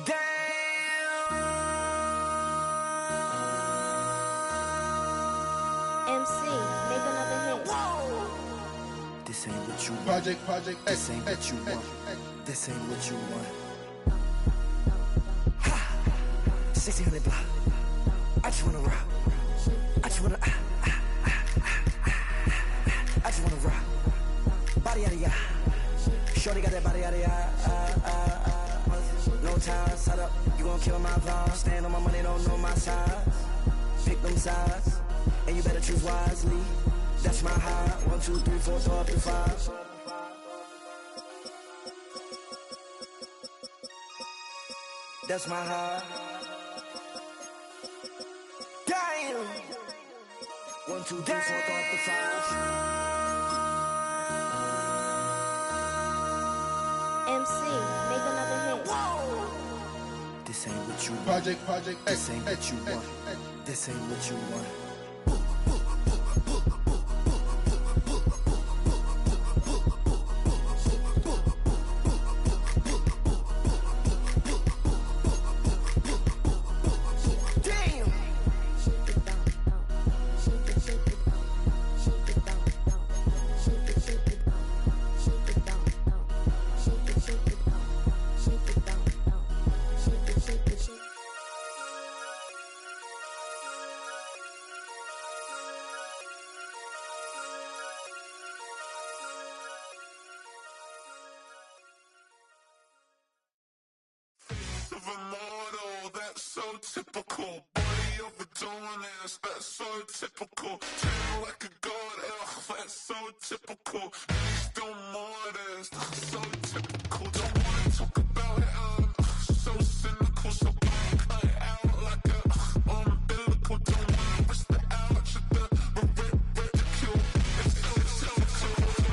MC, make another hit. This ain't what you want. Project, This ain't what you want. This ain't what you want. 1600 block. I just wanna rock. I just wanna. I just wanna rock. Body yada yada. Shorty got that body yada yada. No time, set up. You gon' kill my vibe. Stand on my money, don't know my size. Pick them sides, and you better choose wisely. That's my high. 1, 2, 3, 4, throw up to 5. That's my high. Damn. 1, 2, 3, 4, throw up to 5. MC, make another hit. This ain't what you want. Project, This ain't what you want. This ain't what you want. Of a model, that's so typical. Body of a donut, that's so typical. Treat like a god, that's so typical. Still modest, so typical. Don't wanna talk about it, so cynical. So cut it out like a umbilical. Don't wanna risk the ouch of the ridicule. It's so typical.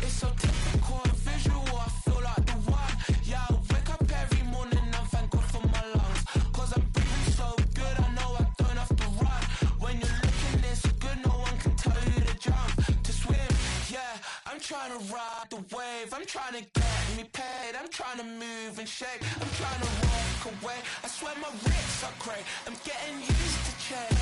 It's so typical, visual, I feel like the one. Yeah, I wake up every morning and thank God for my lungs. Cause I'm breathing so good, I know I don't have to run. When you're looking this good, no one can tell you to jump, to swim. Yeah, I'm trying to ride the wave, I'm trying to get me paid, I'm trying to move and shake, I'm trying to walk away. I swear my wrists are great, I'm getting used to change.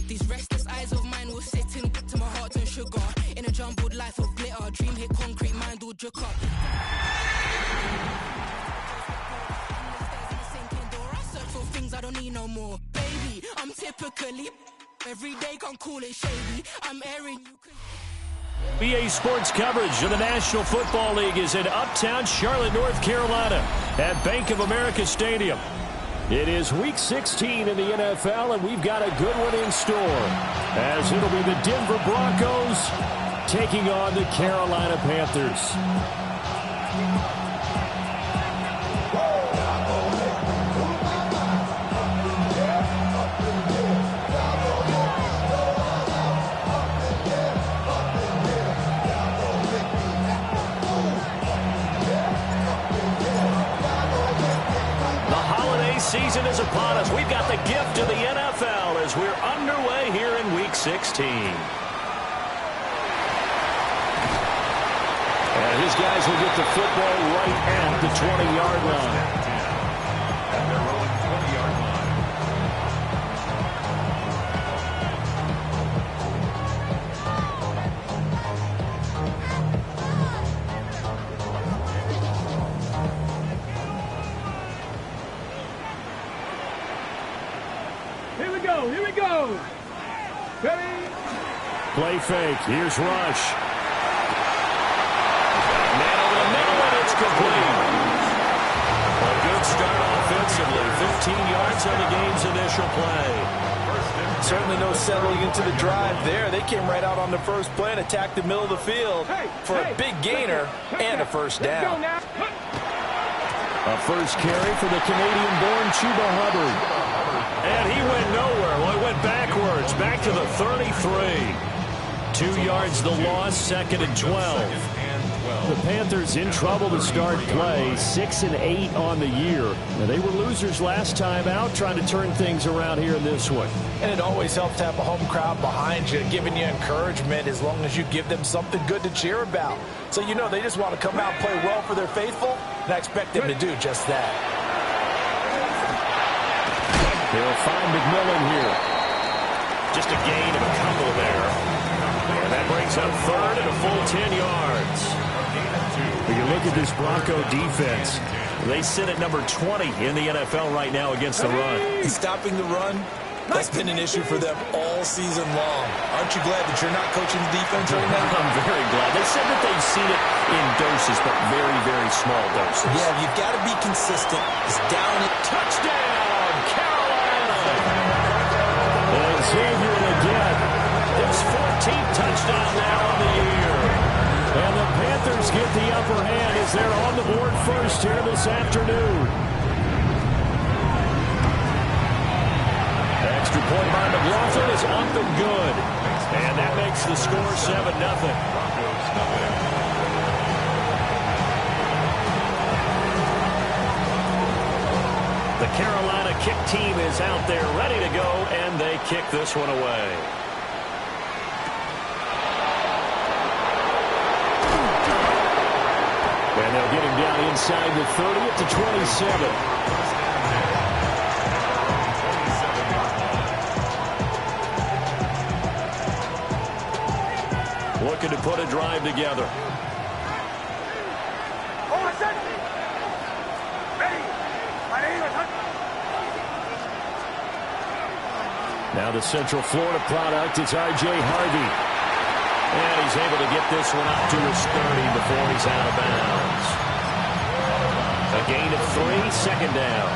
These restless eyes of mine will sit in to my heart and sugar. In a jumbled life of glitter, dream hit concrete, mind all jook up. I search for things I don't need no more. Baby, I'm typically every day, can't call it shady. I'm airing you. BA Sports coverage of the National Football League is in Uptown Charlotte, North Carolina at Bank of America Stadium. It is Week 16 in the NFL, and we've got a good one in store, as it'll be the Denver Broncos taking on the Carolina Panthers. Season is upon us. We've got the gift of the NFL as we're underway here in Week 16. And his guys will get the football right at the 20-yard line. At their own 20-yard line. Here we go. Ready? Play fake. Here's Rush. Man over the middle, and it's complete. A good start offensively. 15 yards on the game's initial play. Certainly no settling into the drive there. They came right out on the first play and attacked the middle of the field for a big gainer and a first down. A first carry for the Canadian-born Chuba Hubbard. And he went nowhere. Well, he went backwards, back to the 33. 2 yards the loss, 2nd and 12. The Panthers in trouble to start play, 6-8 on the year. Now, they were losers last time out, trying to turn things around here in this one. And it always helps to have a home crowd behind you, giving you encouragement as long as you give them something good to cheer about. So you know they just want to come out and play well for their faithful, and I expect them to do just that. They'll find McMillan here. Just a gain of a couple there. And that brings up 3rd and a full 10 yards. When you look at this Bronco defense, they sit at number 20 in the NFL right now against the run. Stopping the run, that's been an issue for them all season long. Aren't you glad that you're not coaching the defense right now? I'm very glad. They said that they've seen it in doses, but very, very small doses. Yeah, you've got to be consistent. It's down and touchdown, Carolina! And Xavier again. His 14th touchdown now on the year. And the Panthers get the upper hand as they're on the board first here this afternoon. Extra point by McLaughlin is up and good. And that makes the score 7-0. The Carolina kick team is out there ready to go, and they kick this one away. And they'll get him down inside the 30 at the 27. Looking to put a drive together. Now the Central Florida product is R.J. Harvey. And he's able to get this one up to his 30 before he's out of bounds. A gain of 3, 2nd down.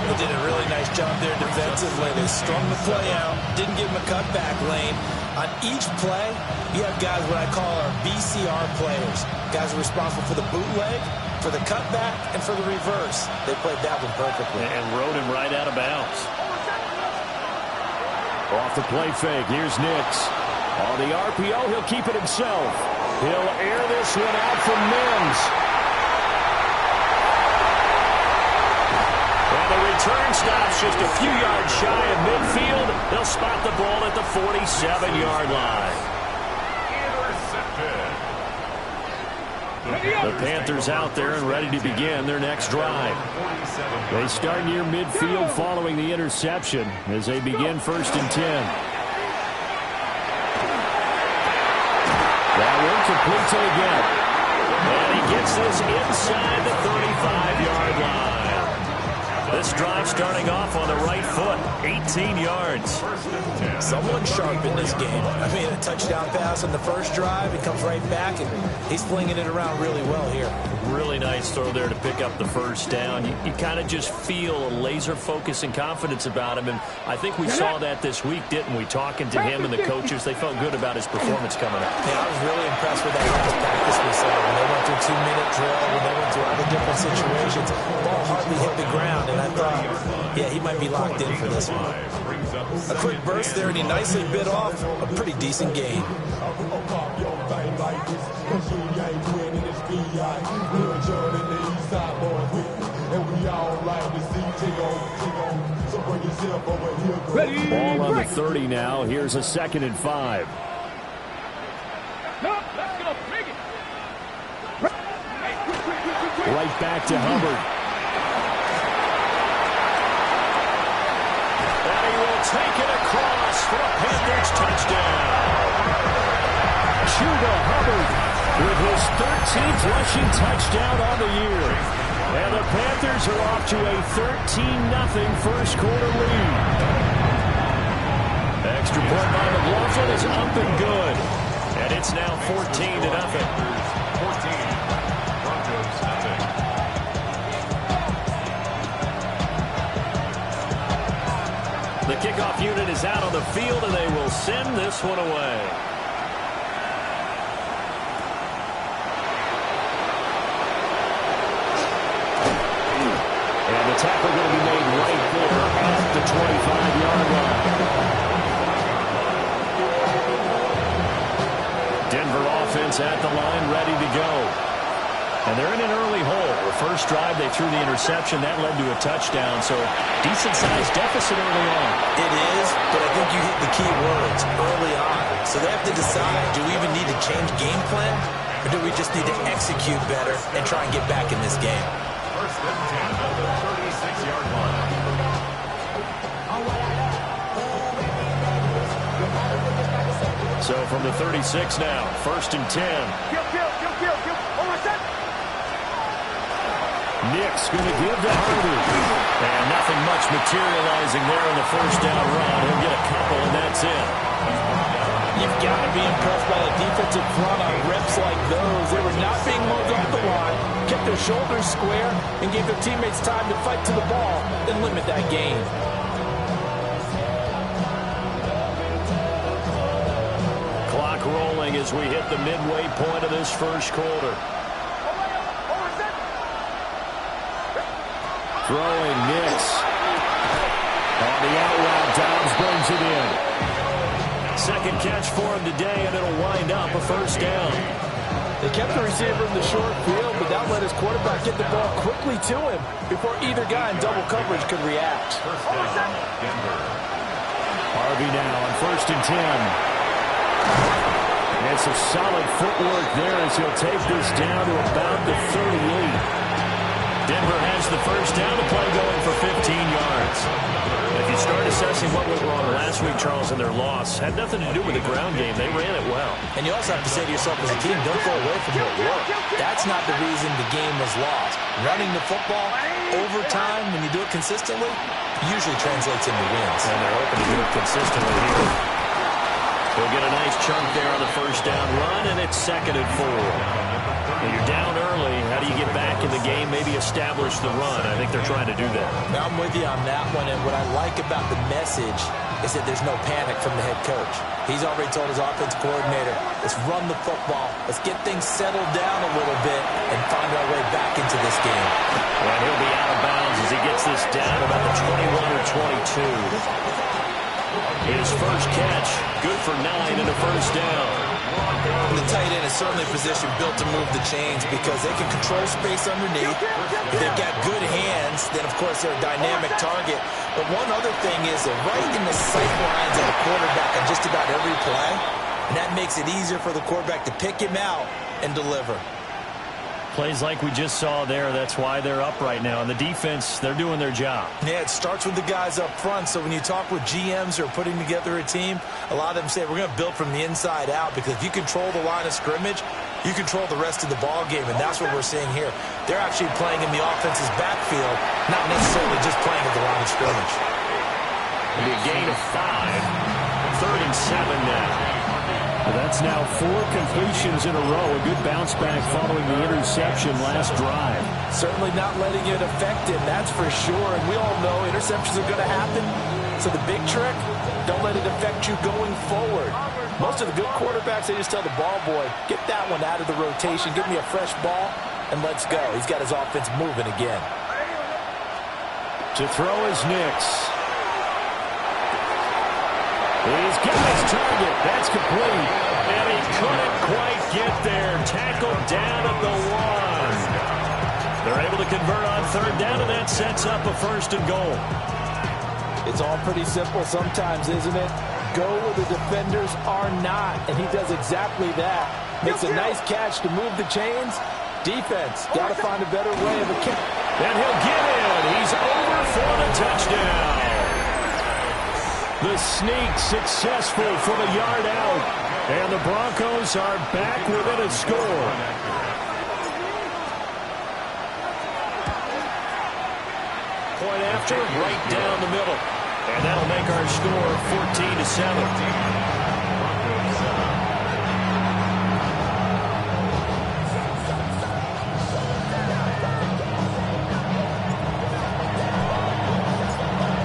They did a really nice job there defensively. They strung the play out, didn't give him a cutback lane. On each play, you have guys what I call our BCR players. Guys are responsible for the bootleg, for the cutback, and for the reverse. They played that one perfectly. And rode him right out of bounds. Off the play fake, here's Nix. On the RPO, he'll keep it himself. He'll air this one out from Mims. And the return stops just a few yards shy of midfield. They'll spot the ball at the 47-yard line. The Panthers out there and ready to begin their next drive. They start near midfield following the interception as they begin 1st and 10. That one complete again. And he gets this inside the 35-yard line. This drive starting off on the right foot, 18 yards. Someone sharp in this game. I mean, a touchdown pass on the first drive. He comes right back, and he's flinging it around really well here. Really nice throw there to pick up the first down. You kind of just feel a laser focus and confidence about him, and I think we saw that this week, didn't we? Talking to him and the coaches, they felt good about his performance coming up. Yeah, I was really impressed with that last practice we saw. When they went through 2-minute drill, when they went through all the different situations, ball hardly hit the ground, and I thought, yeah, he might be locked in for this one. A quick burst there, and he nicely bit off a pretty decent gain. Ball on the 30 now. Here's a 2nd and 5. Right back to Hubbard. And he will take it across for a Panthers touchdown. Chuba Hubbard with his 13th rushing touchdown on the year. And the Panthers are off to a 13-0 first quarter lead. Extra point by McLaughlin is up and good. And it's now 14-0. The kickoff unit is out on the field, and they will send this one away. And the tackle going to be made right there at the the 25-yard line. Denver offense at the line, ready to go. And they're in an early hole. The first drive, they threw the interception. That led to a touchdown, so decent-sized deficit early on. It is, but I think you hit the key words, early on. So they have to decide, do we even need to change game plan, or do we just need to execute better and try and get back in this game? First and 10 at the 36-yard line. So from the 36 now, first and 10. Nick's going to give to Harvey. And nothing much materializing there in the first down run. He'll get a couple, and that's it. You've got to be impressed by the defensive front on reps like those. They were not being moved off the line, kept their shoulders square, and gave their teammates time to fight to the ball and limit that gain. Clock rolling as we hit the midway point of this first quarter. Throwing Nix. On the out route, Dobbs brings it in. Second catch for him today, and it'll wind up a first down. They kept the receiver in the short field, but that let his quarterback get the ball quickly to him before either guy in double coverage could react. Harvey now on first and 10. And some solid footwork there as he'll take this down to about the 38. Denver has the first down, the play going for 15 yards. If you start assessing what went wrong last week, Charles, in their loss, had nothing to do with the ground game. They ran it well. And you also have to say to yourself as a team, don't go away from what worked. That's not the reason the game was lost. Running the football over time, when you do it consistently, usually translates into wins. And they're hoping to do it consistently here. They'll get a nice chunk there on the first down run, and it's 2nd and 4. When you're down early, how do you get back in the game, maybe establish the run? I think they're trying to do that. Now I'm with you on that one, and what I like about the message is that there's no panic from the head coach. He's already told his offense coordinator, let's run the football, let's get things settled down a little bit and find our way back into this game. And he'll be out of bounds as he gets this down about the 21 or 22. His first catch, good for 9 and a first down. The tight end is certainly a position built to move the chains because they can control space underneath. If they've got good hands, then, of course, they're a dynamic target. But one other thing is they're right in the sight lines of the quarterback on just about every play, and that makes it easier for the quarterback to pick him out and deliver. Plays like we just saw there, that's why they're up right now. And the defense, they're doing their job. Yeah, it starts with the guys up front. So when you talk with GMs who are putting together a team, a lot of them say we're going to build from the inside out because if you control the line of scrimmage, you control the rest of the ball game, and that's what we're seeing here. They're actually playing in the offense's backfield, not necessarily just playing at the line of scrimmage. It'll be a gain of 5. 3rd and 7 now. That's now 4 completions in a row. A good bounce back following the interception last drive. Certainly not letting it affect him, that's for sure. And we all know interceptions are going to happen. So the big trick, don't let it affect you going forward. Most of the good quarterbacks, they just tell the ball boy, get that one out of the rotation, give me a fresh ball, and let's go. He's got his offense moving again. To throw is Nix. He's got his target. That's complete. And he couldn't quite get there. Tackled down at the 1. They're able to convert on 3rd down, and that sets up a 1st and goal. It's all pretty simple sometimes, isn't it? Go where the defenders are not, and he does exactly that. Makes a nice catch to move the chains. Defense, got to find a better way of a kick. And he'll get in. He's over for the touchdown. The sneak successful from a yard out. And the Broncos are back within a score. Point after, right down the middle. And that'll make our score 14-7.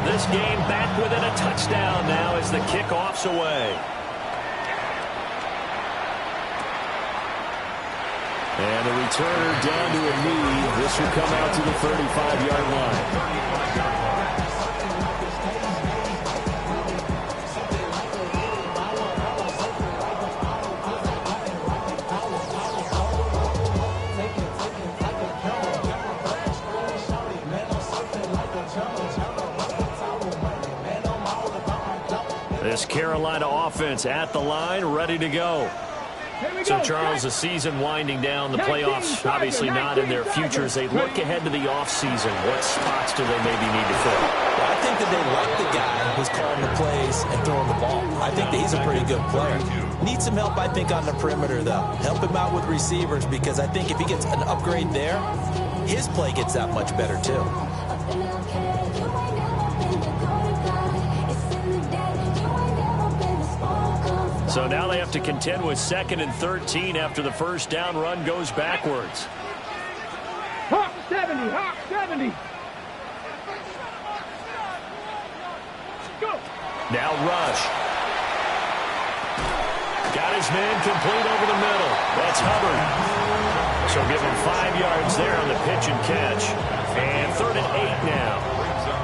This game back within a touchdown now as the kickoff's away. And the returner down to a knee. This will come out to the 35-yard line. This Carolina offense at the line, ready to go. So, Charles, the season winding down, the playoffs obviously not in their future. As they look ahead to the offseason, what spots do they maybe need to fill? Well, I think that they like the guy who's calling the plays and throwing the ball. I think that he's a pretty good player. Needs some help, I think, on the perimeter, though. Help him out with receivers, because I think if he gets an upgrade there, his play gets that much better, too. So now they have to contend with 2nd and 13 after the first down run goes backwards. Hawk 70, Hawk 70. Go. Now Rush. Got his man complete over the middle. That's Hubbard. So give him 5 yards there on the pitch and catch. And 3rd and 8 now.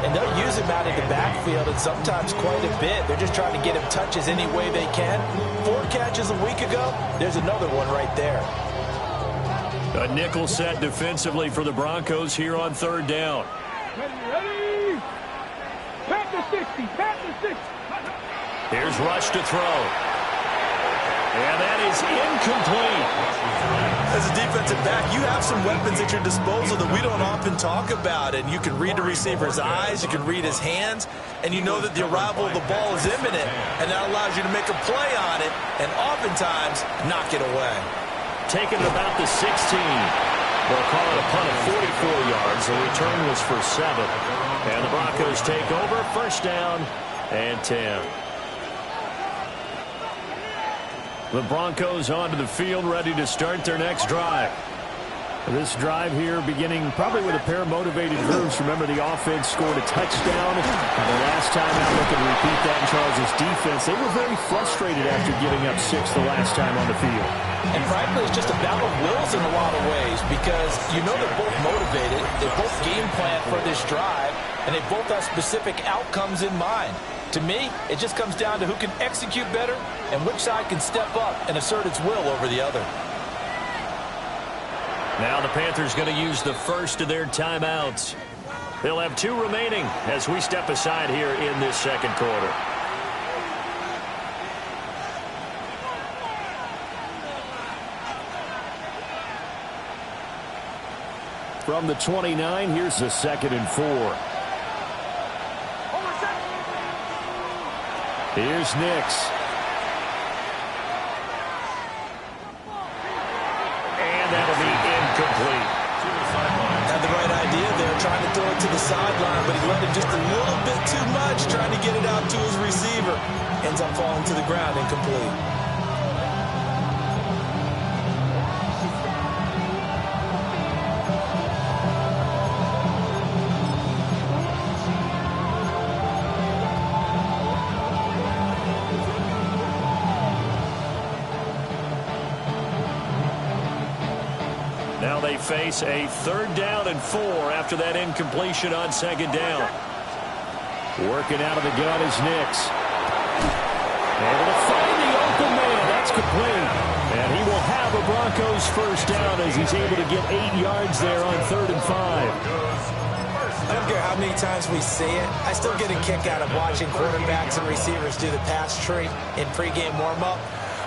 And they'll use him out of the backfield, and sometimes quite a bit. They're just trying to get him touches any way they can. 4 catches a week ago. There's another one right there. A nickel set defensively for the Broncos here on 3rd down. Ready. Pat the 60. Pat the 60. Here's Rush to throw. And that is incomplete. As a defensive back, you have some weapons at your disposal that we don't often talk about. And you can read the receiver's eyes, you can read his hands, and you know that the arrival of the ball is imminent. And that allows you to make a play on it and oftentimes knock it away. Taken about the 16. They'll call it a punt of 44 yards. The return was for 7. And the Broncos take over. First down and 10. The Broncos onto the field, ready to start their next drive. This drive here beginning probably with a pair of motivated groups. Remember, the offense scored a touchdown. The last time out, looking to repeat that in Charles' defense. They were very frustrated after giving up 6 the last time on the field. And frankly, it's just a battle of wills in a lot of ways, because you know they're both motivated. They both game plan for this drive, and they both have specific outcomes in mind. To me, it just comes down to who can execute better and which side can step up and assert its will over the other. Now the Panthers going to use the first of their timeouts. They'll have 2 remaining as we step aside here in this second quarter. From the 29, here's the 2nd and 4. Here's Nix. And that'll be incomplete. Had the right idea there, trying to throw it to the sideline, but he let it just a little bit too much, trying to get it out to his receiver. Ends up falling to the ground, incomplete. Now they face a 3rd down and 4 after that incompletion on 2nd down. Working out of the gun is Nix. Able to find the open man. That's complete. And he will have a Broncos first down as he's able to get 8 yards there on 3rd and 5. I don't care how many times we see it. I still get a kick out of watching quarterbacks and receivers do the pass tree in pregame warm-up.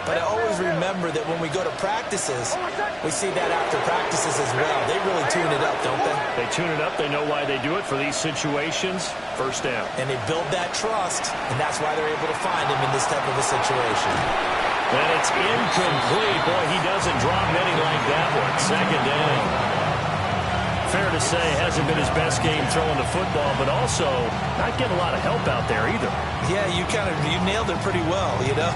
But I always remember that when we go to practices, we see that after practices as well. They really tune it up, don't they? They tune it up. They know why they do it for these situations. First down. And they build that trust, and that's why they're able to find him in this type of a situation. And it's incomplete. Boy, he doesn't drop many like that one. 2nd down. Fair to say, hasn't been his best game throwing the football, but also not getting a lot of help out there either. Yeah, you nailed it pretty well, you know.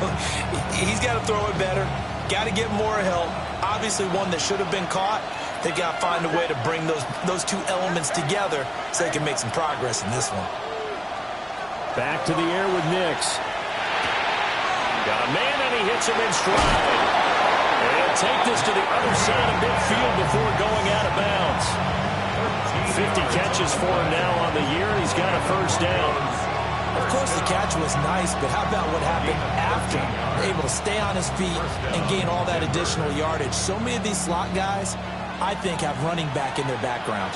He's got to throw it better, got to get more help. Obviously one that should have been caught. They've got to find a way to bring those 2 elements together so they can make some progress in this one. Back to the air with Nix. Got a man, and he hits him in stride. And take this to the other side of midfield before going out of bounds. 50 catches for him now on the year. He's got a first down. Of course, the catch was nice, but how about what happened after? Able to stay on his feet and gain all that additional yardage. So many of these slot guys, I think, have running back in their background.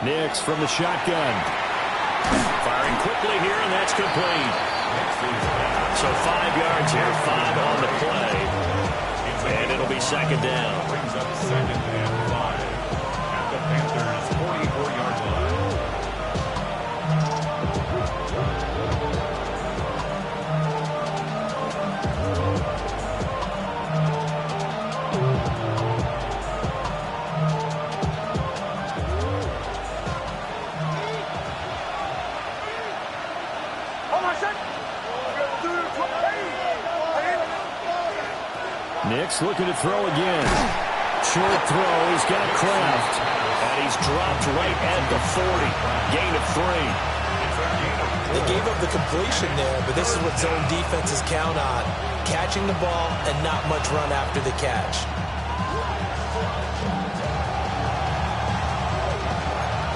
Nix from the shotgun. Firing quickly here, and that's complete. So 5 yards here, 5 on the play. And it'll be second down. Brings up second and 5 at the Panthers' 44-yard line. Nix looking to throw again. Short throw. He's got Kraft. And he's dropped right at the 40. Gain of 3. They gave up the completion there, but this is what zone defenses count on. Catching the ball and not much run after the catch.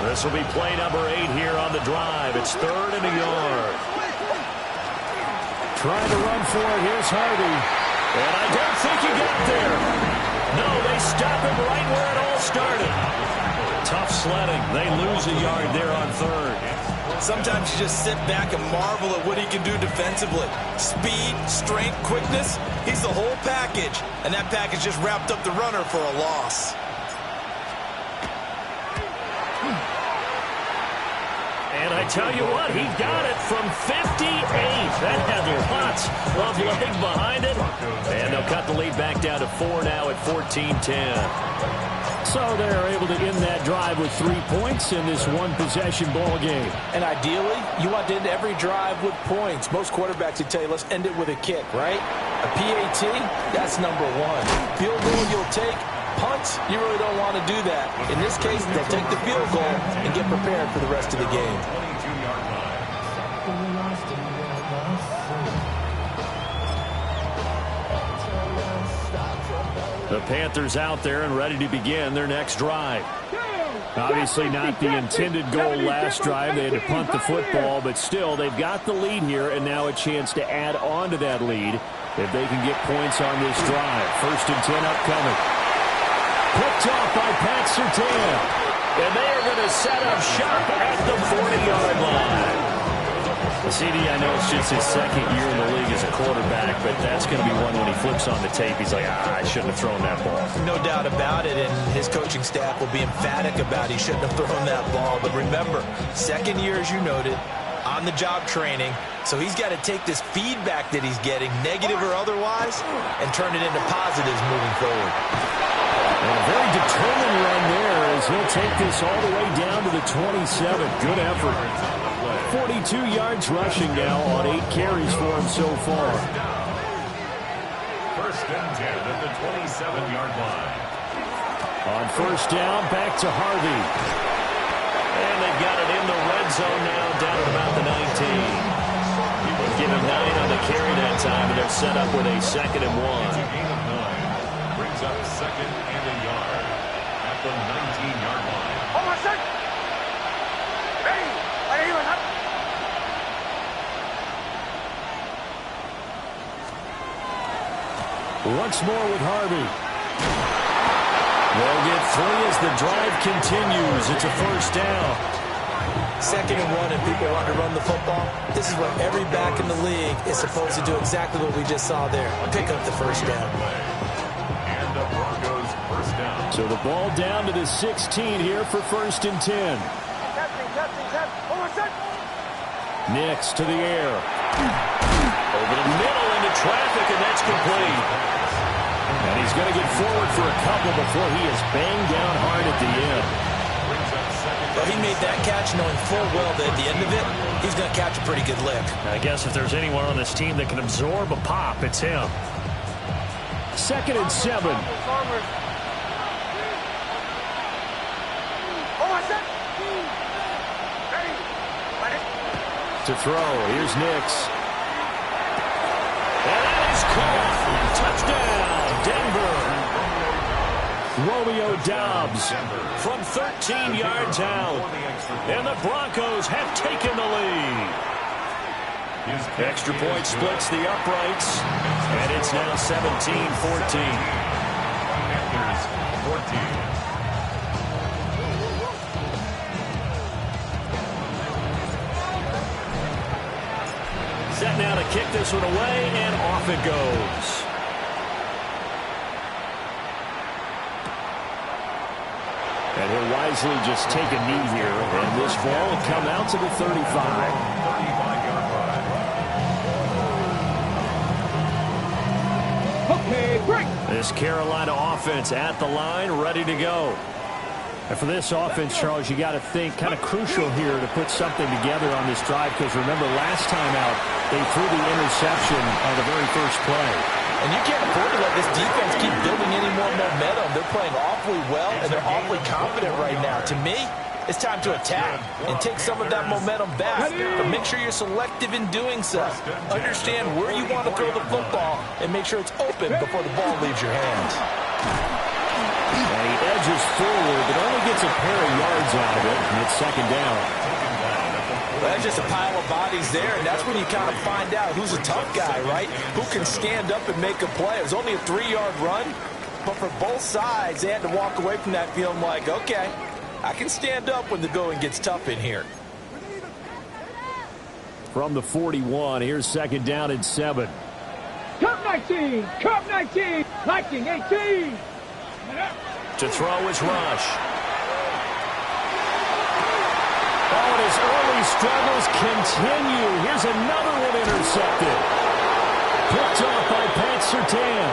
This will be play number 8 here on the drive. It's 3rd and a yard. Trying to run for it. Here's Harvey. And I don't think he got there. No, they stop him right where it all started. Tough sledding. They lose a yard there on 3rd. Sometimes you just sit back and marvel at what he can do defensively. Speed, strength, quickness. He's the whole package. And that package just wrapped up the runner for a loss. And I tell you what, he got it from 58. That had lots of leg behind it. And they'll cut the lead back down to 4 now at 14-10. So they're able to end that drive with 3 points in this one-possession ball game. And ideally, you want to end every drive with points. Most quarterbacks would tell you, let's end it with a kick, right? A PAT, that's number 1. Field goal you'll take. Punts, you really don't want to do that. In this case, they'll take the field goal and get prepared for the rest of the game. The Panthers out there and ready to begin their next drive. Obviously not the intended goal last drive. They had to punt the football, but still, they've got the lead here, and now a chance to add on to that lead if they can get points on this drive. 1st and 10 upcoming. Picked off by Pat Surtain. And they are going to set up shop at the 40-yard line. CD, I know it's just his 2nd year in the league as a quarterback, but that's going to be one when he flips on the tape. He's like, I shouldn't have thrown that ball. No doubt about it, and his coaching staff will be emphatic about he shouldn't have thrown that ball. But remember, 2nd year, as you noted, on-the-job training. So he's got to take this feedback that he's getting, negative or otherwise, and turn it into positives moving forward. And a very determined run there as he'll take this all the way down to the 27. Good effort. 42 yards rushing now on 8 carries for him so far. 1st and 10 at the 27-yard line. On 1st down, back to Harvey. And they've got it in the red zone now, down at about the 19. Give him 9 on the carry that time, and they're set up with a 2nd and 1. It's a gain of 9. Brings up 2nd and a yard at the 19-yard line. Once more with Harvey. They'll get 3 as the drive continues. It's a 1st down. 2nd and 1 and people want to run the football. This is what every back in the league is supposed to do, exactly what we just saw there. Pick up the 1st down. And the Broncos 1st down. So the ball down to the 16 here for 1st and 10. Nix to the air. Over the middle into traffic, and that's complete. And he's going to get forward for a couple before he is banged down hard at the end. Well, he made that catch knowing full well that at the end of it, he's going to catch a pretty good lick. I guess if there's anyone on this team that can absorb a pop, it's him. 2nd and 7. To throw, here's Nix. And that is caught. Touchdown, Denver. Romeo Doubs from 13 yards out. And the Broncos have taken the lead. Extra point splits the uprights. And it's now 17-14. Panthers 14. now to kick this one away, and off it goes. And he'll wisely just take a knee here, and this ball will come out to the 35. 35-yard line. Okay, break. This Carolina offense at the line, ready to go. And for this offense, Charles, you got to think kind of crucial here to put something together on this drive, because remember, last time out, they threw the interception on the very first play. And you can't afford to let this defense keep building any more momentum. They're playing awfully well, and they're awfully confident right now. To me, it's time to attack and take some of that momentum back. But make sure you're selective in doing so. Understand where you want to throw the football and make sure it's open before the ball leaves your hands. And he edges forward, but only gets a pair of yards out of it, and it's second down. Well, that's just a pile of bodies there, and that's when you kind of find out who's a tough guy, right? Who can stand up and make a play. It was only a 3-yard run, but for both sides, they had to walk away from that feeling like, okay, I can stand up when the going gets tough in here. From the 41, here's second down and 7. Cup 19, Cup 19, Viking 18. To throw is Rush. Oh, and his early struggles continue. Here's another one intercepted. Picked off by Pat Surtain.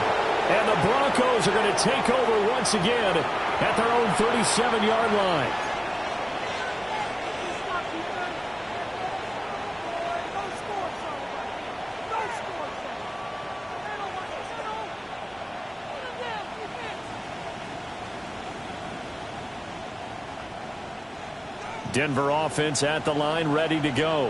And the Broncos are going to take over once again at their own 37-yard line. Denver offense at the line, ready to go.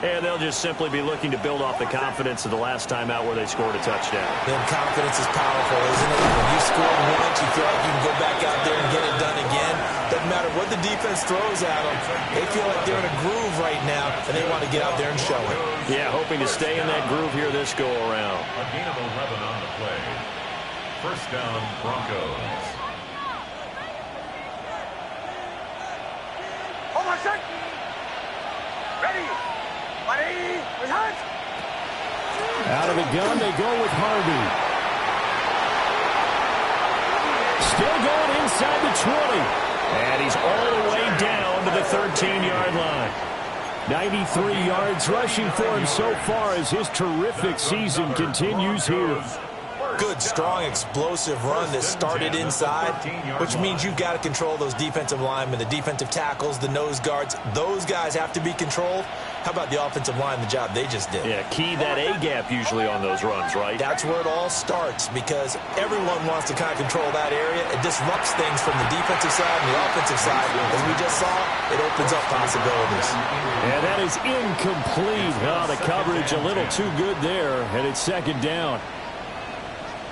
And they'll just simply be looking to build off the confidence of the last time out where they scored a touchdown. Then confidence is powerful, isn't it? When you scored once, you feel like you can go back out there and get it done again. Doesn't matter what the defense throws at them. They feel like they're in a groove right now, and they want to get out there and show it. Yeah, hoping to stay in that groove here this go-around. A gain of 11 on the play. First down, Broncos. Hold on, set. Ready. Ready. Hunt. Out of the gun, they go with Harvey. Still going inside the 20. And he's all the way down to the 13-yard line. 93 yards rushing for him so far as his terrific season continues here. Good, strong, explosive run that started inside, which means you've got to control those defensive linemen, the defensive tackles, the nose guards. Those guys have to be controlled. How about the offensive line, the job they just did? Yeah, key that A-gap usually on those runs, right? That's where it all starts, because everyone wants to kind of control that area. It disrupts things from the defensive side and the offensive side. As we just saw, it opens up possibilities. And that is incomplete. Oh, the coverage a little too good there, and it's second down.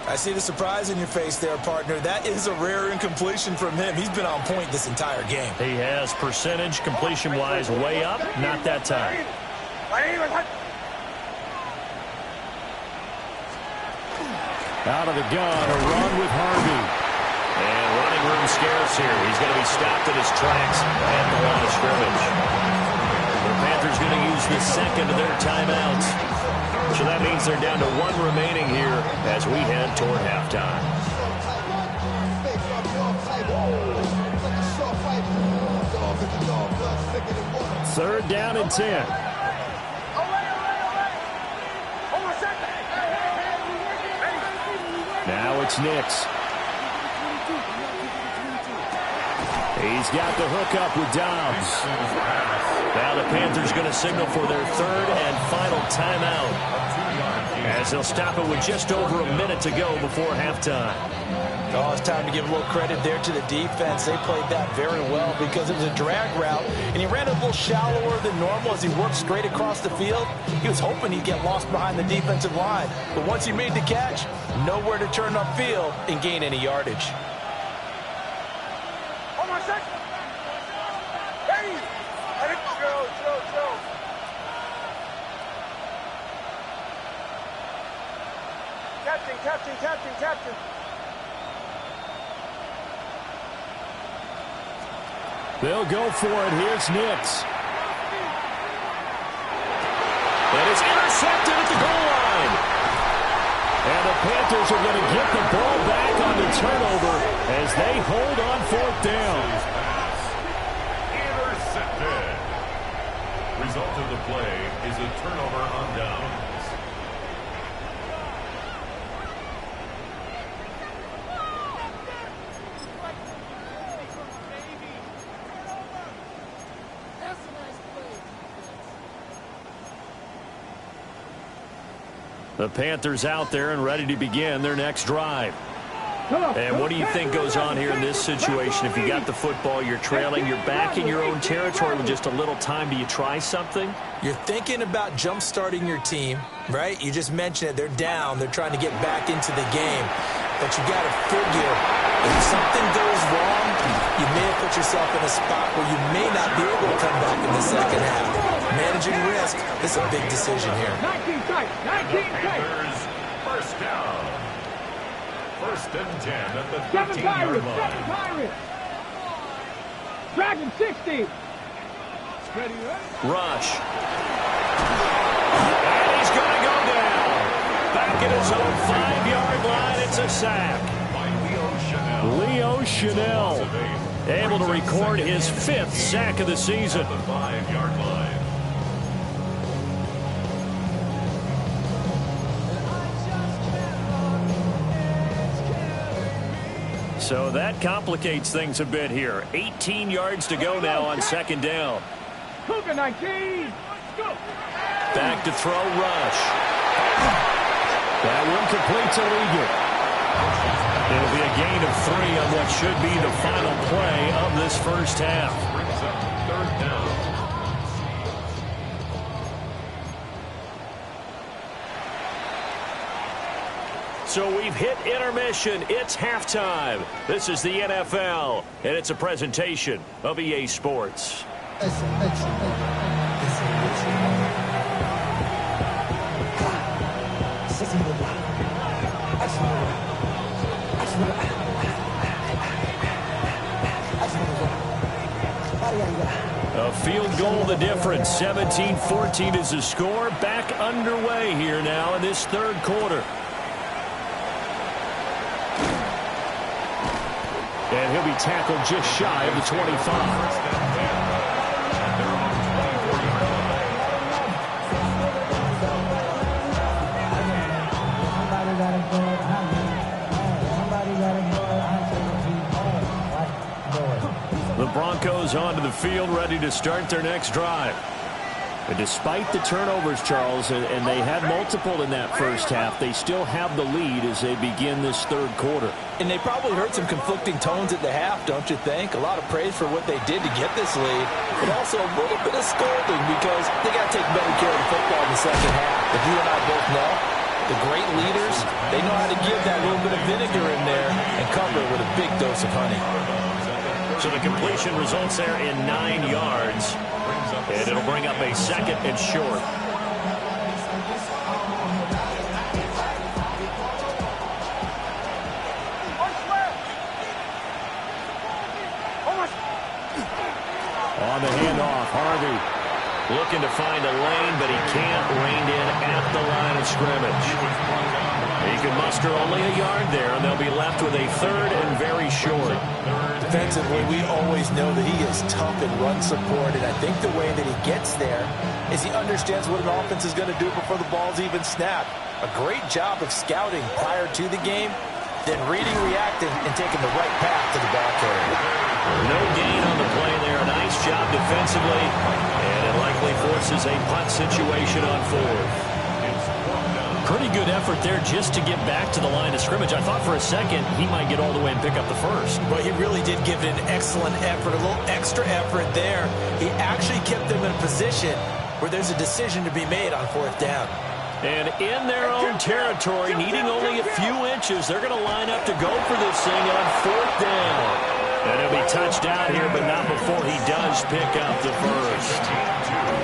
I see the surprise in your face there, partner. That is a rare incompletion from him. He's been on point this entire game. He has percentage completion-wise way up. Not that time. Out of the gun, a run with Harvey. And running room scarce here. He's going to be stopped in his tracks at the line of scrimmage. The Panthers going to use the second of their timeouts. So that means they're down to one remaining here as we head toward halftime. Third down and 10. Now it's Nix. He's got the hook up with Dobbs. Now the Panthers going to signal for their third and final timeout, as they'll stop it with just over a minute to go before halftime. Oh, it's time to give a little credit there to the defense. They played that very well because it was a drag route, and he ran a little shallower than normal as he worked straight across the field. He was hoping he'd get lost behind the defensive line, but once he made the catch, nowhere to turn upfield and gain any yardage. Hold on a sec. Ready. Let it go. Captain. They'll go for it. Here's Nix. And it's intercepted. intercepted at the goal line. And the Panthers are going to get the ball back on the turnover as they hold on 4th down. Intercepted. Result of the play is a turnover on downs. The Panthers out there and ready to begin their next drive. And what do you think goes on here in this situation? If you got the football, you're trailing, you're back in your own territory with just a little time. Do you try something? You're thinking about jump-starting your team, right? You just mentioned it. They're down. They're trying to get back into the game. But you got to figure, if something goes wrong, you may have put yourself in a spot where you may not be able to come back in the second half. Managing risk is a big decision here. 19 tight. 19 tight. First down. 1st and 10 at the 7 15-yard Pirates. 7 line. Pirates. Dragon 60. Ready, Rush. And he's going to go down. Back at his own 5-yard line. It's a sack. By Leo Chanel able to record his 5th sack of the season. At the 5-yard line. So that complicates things a bit here. 18 yards to go now on 2nd down. Cougar 19. Go. Back to throw, Rush. That one completes illegal. It'll be a gain of 3 on what should be the final play of this first half. Brings up 3rd down. So we've hit intermission. It's halftime. This is the NFL, and it's a presentation of EA Sports. A field goal the difference. 17-14 is the score. Back underway here now in this 3rd quarter. And he'll be tackled just shy of the 25. The Broncos onto the field, ready to start their next drive. And despite the turnovers, Charles, and they had multiple in that first half, they still have the lead as they begin this 3rd quarter. And they probably heard some conflicting tones at the half, don't you think? A lot of praise for what they did to get this lead, but also a little bit of scolding because they got to take better care of the football in the second half. But you and I both know the great leaders, they know how to give that little bit of vinegar in there and cover it with a big dose of honey. So the completion results there in 9 yards. And it'll bring up a 2nd and short. On the handoff, Harvey looking to find a lane, but he can't rein in at the line of scrimmage. He can muster only a yard there, and they'll be left with a 3rd and very short. Defensively, we always know that he is tough in run support, and I think the way that he gets there is he understands what an offense is going to do before the ball's even snapped. A great job of scouting prior to the game, then reading, reacting, and taking the right path to the ball carrier. No gain on the play there. Nice job defensively, and it likely forces a punt situation on 4th. Pretty good effort there just to get back to the line of scrimmage. I thought for a second he might get all the way and pick up the first. But he really did give it an excellent effort, a little extra effort there. He actually kept them in a position where there's a decision to be made on 4th down. And in their own territory, needing only a few inches, they're going to line up to go for this thing on 4th down. And he'll be touched out here, but not before he does pick up the first.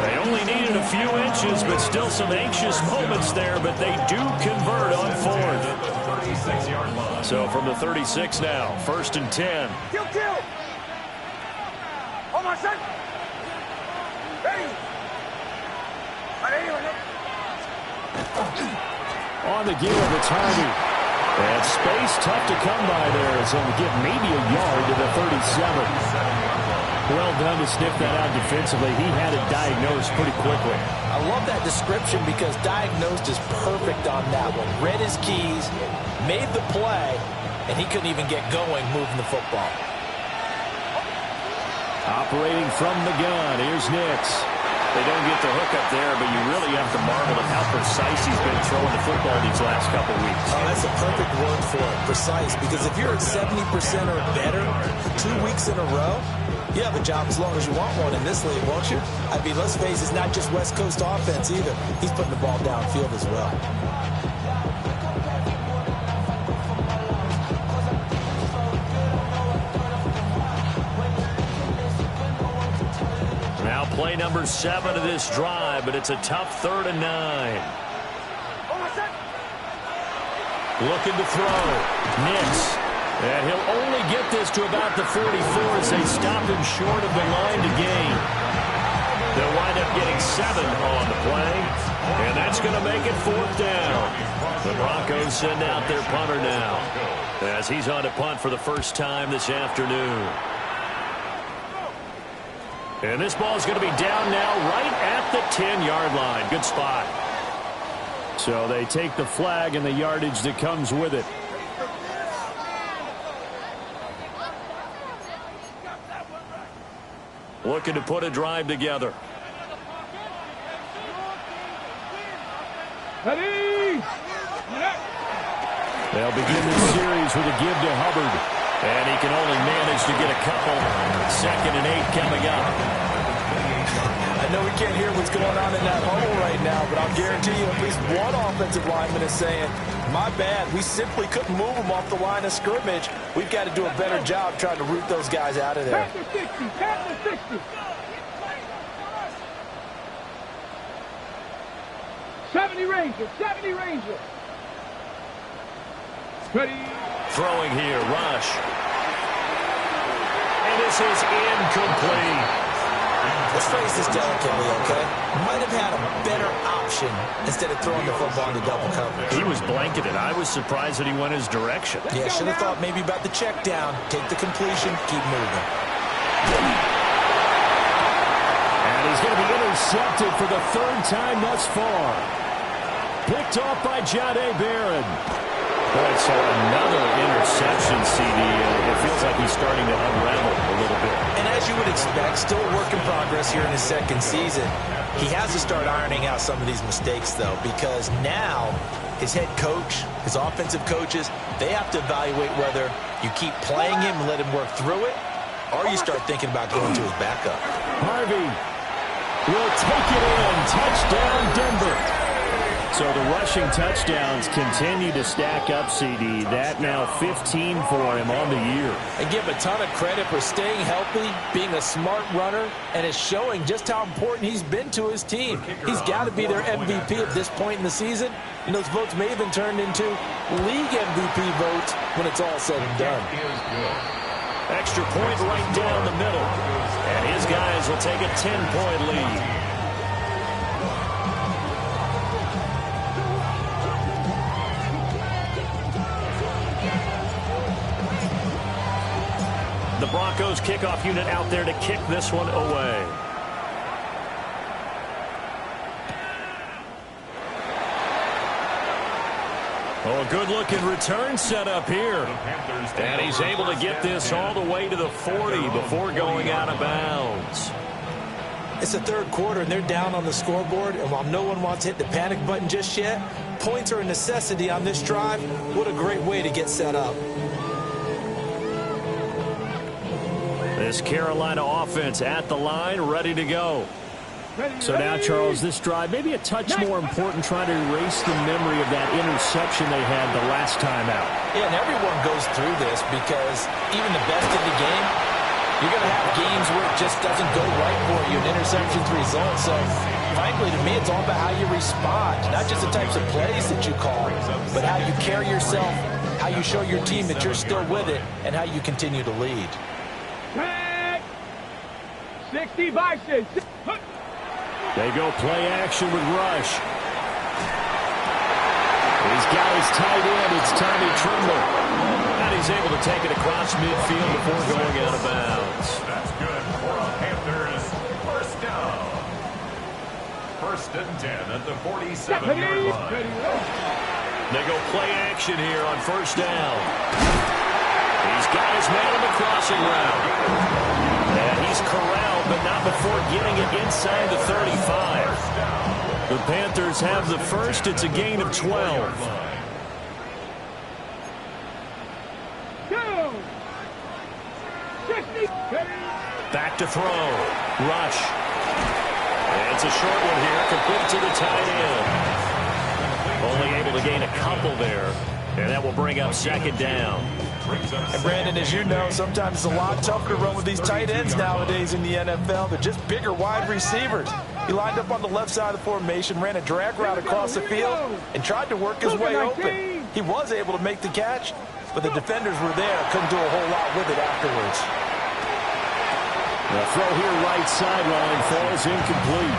They only needed a few inches, but still some anxious moments there, but they do convert on 4th. So from the 36 now, 1st and 10. Kill. Hold on, son. Ready. On the give, it's Harvey. And space tough to come by there as he'll get maybe a yard to the 37. Well done to sniff that out defensively. He had it diagnosed pretty quickly. I love that description because diagnosed is perfect on that one. Read his keys, made the play, and he couldn't even get going moving the football. Operating from the gun, here's Nix. They don't get the hook up there, but you really have to marvel at how precise he's been throwing the football these last couple weeks. Oh, that's a perfect word for it, precise, because if you're at 70% or better for 2 weeks in a row, you have a job as long as you want one in this league, won't you? I mean, let's face it, it's not just West Coast offense either. He's putting the ball downfield as well. Now play number 7 of this drive, but it's a tough 3rd and 9. Looking to throw. Nix. And he'll only get this to about the 44 as they stop him short of the line to gain. They'll wind up getting 7 on the play, and that's going to make it 4th down. The Broncos send out their punter now as he's on to punt for the first time this afternoon. And this ball is going to be down now right at the 10-yard line. Good spot. So they take the flag and the yardage that comes with it. Looking to put a drive together. Ready? They'll begin this series with a give to Hubbard. And he can only manage to get a couple. 2nd and 8 coming up. I know we can't hear what's going on in that huddle right now, but I'll guarantee you at least one offensive lineman is saying, my bad, we simply couldn't move them off the line of scrimmage. We've got to do a better job trying to root those guys out of there. 60. 70 Ranger. Ready? Throwing here, Rush. And this is incomplete. Let's phrase this delicately, okay? Might have had a better option instead of throwing the football into double coverage. He was blanketed. I was surprised that he went his direction. Yeah, should have thought maybe about the check down, take the completion, keep moving. And he's going to be intercepted for the 3rd time thus far. Picked off by Jahdae Barron. Boy, so another interception, CD. It feels like he's starting to unravel a little bit. And as you would expect, still a work in progress here in his 2nd season. He has to start ironing out some of these mistakes, though, because now his head coach, his offensive coaches, they have to evaluate whether you keep playing him and let him work through it, or you start thinking about going to his backup. Harvey will take it in. Touchdown, Denver. So the rushing touchdowns continue to stack up, CD. That now 15 for him on the year. And give him a ton of credit for staying healthy, being a smart runner, and it's showing just how important he's been to his team. He's got to be their MVP at this point in the season, and those votes may have been turned into league MVP votes when it's all said and done. Extra point right down the middle. And his guys will take a 10-point lead. The Broncos kickoff unit out there to kick this one away. Oh, a good-looking return set up here. And he's able to get this all the way to the 40 before going out of bounds. It's the 3rd quarter, and they're down on the scoreboard, and while no one wants to hit the panic button just yet, points are a necessity on this drive. What a great way to get set up. This Carolina offense at the line, ready to go. So now, Charles, this drive, maybe a touch more important, trying to erase the memory of that interception they had the last time out. Yeah, and everyone goes through this because even the best in the game, you're going to have games where it just doesn't go right for you, and interceptions result. So, frankly, to me, it's all about how you respond, not just the types of plays that you call, but how you carry yourself, how you show your team that you're still with it, and how you continue to lead. 60 Bison. They go play action with Rush. He's got his tight end. It's Tommy Tremble. And he's able to take it across midfield before going out of bounds. That's good for a Panthers first down. First and 10 at the 47-yard line. They go play action here on first down. He's got his man on the crossing route. And he's corralled, but not before getting it inside the 35. The Panthers have the first. It's a gain of 12. Back to throw. Rush. And it's a short one here. Complete to the tight end. Only able to gain a couple there. And that will bring up second down. And Brandon, as you know, sometimes it's a lot tougher to run with these tight ends nowadays in the NFL. They're just bigger wide receivers. He lined up on the left side of the formation, ran a drag route across the field, and tried to work his way open. He was able to make the catch, but the defenders were there. Couldn't do a whole lot with it afterwards. The throw here right sideline falls incomplete.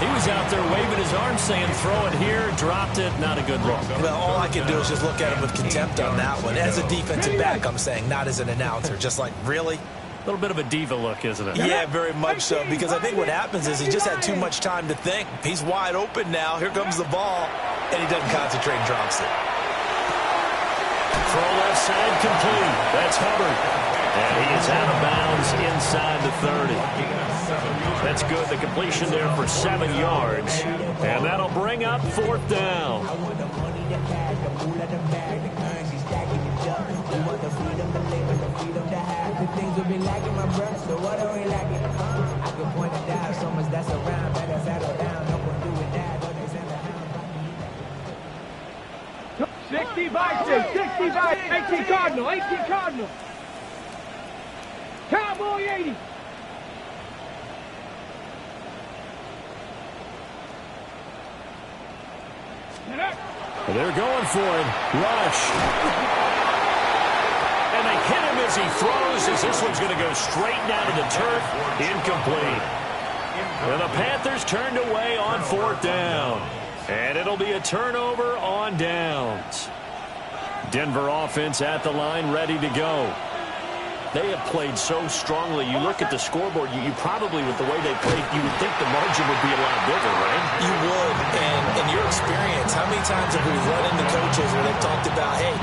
He was out there waving his arm saying throw it here, dropped it, not a good look. Well, all I can do is just look at him with contempt on that one. As a defensive back, I'm saying, not as an announcer. Just like, really? A little bit of a diva look, isn't it? Yeah, very much so, because I think what happens is he just had too much time to think. He's wide open now. Here comes the ball, and he doesn't concentrate and drops it. Throw left side complete. That's Hubbard. And he is out of bounds inside the 30. That's good. The completion there for 7 yards. And that'll bring up fourth down. $65, 18 Cardinal. Cowboy 80. They're going for it. Rush. And they hit him as he throws, as this one's going to go straight down to the turf. Incomplete. And the Panthers turned away on fourth down. And it'll be a turnover on downs. Denver offense at the line, ready to go. They have played so strongly. You look at the scoreboard, you probably, with the way they played, you would think the margin would be a lot bigger, right? You would. And in your experience, how many times have we run into coaches where they've talked about, hey,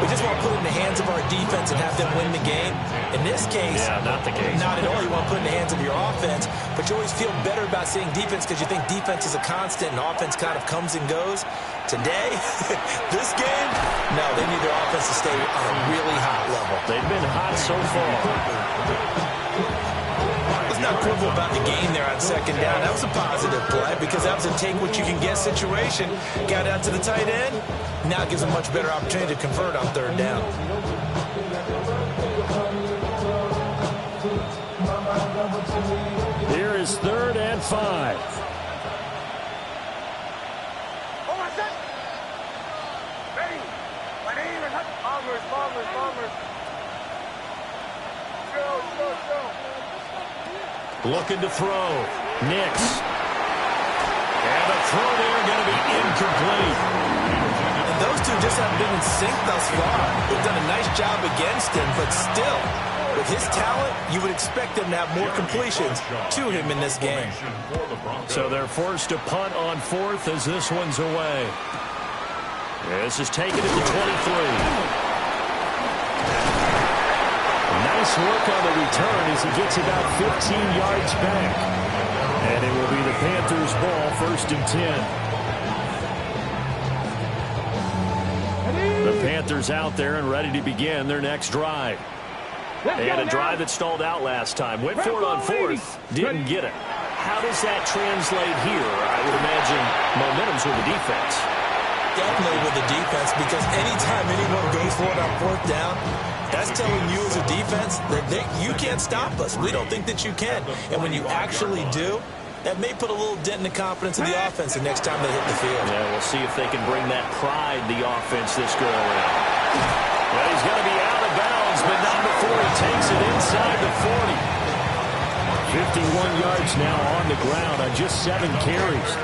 we just want to put it in the hands of our defense and have them win the game? In this case, not the case. Not at all. You want to put it in the hands of your offense, but you always feel better about seeing defense because you think defense is a constant and offense kind of comes and goes. Today, this game, no, they need their offense to stay on a really hot level. They've been hot so far. Let's not quibble about the gain there on second down. That was a positive play because that was a take-what-you-can-get situation. Got out to the tight end. Now it gives them a much better opportunity to convert on third down. Here is 3rd and 5. Looking to throw. Nix. And the throw there going to be incomplete. And those two just haven't been in sync thus far. They've done a nice job against him, but still, with his talent, you would expect them to have more completions to him in this game. So they're forced to punt on 4th as this one's away. This is taken at the 23. Nice work on the return as he gets about 15 yards back. And it will be the Panthers' ball, 1st and 10. The Panthers out there and ready to begin their next drive. They had a drive that stalled out last time. Went for it on 4th. Didn't get it. How does that translate here? I would imagine momentum's with the defense. Definitely with the defense, because anytime anyone goes for it on 4th down, that's telling you as a defense that you can't stop us. We don't think that you can. And when you actually do, that may put a little dent in the confidence of the offense the next time they hit the field. Yeah, we'll see if they can bring that pride, the offense, this go around. Well, he's going to be out of bounds, but not before he takes it inside the 40. 51 yards now on the ground on just 7 carries.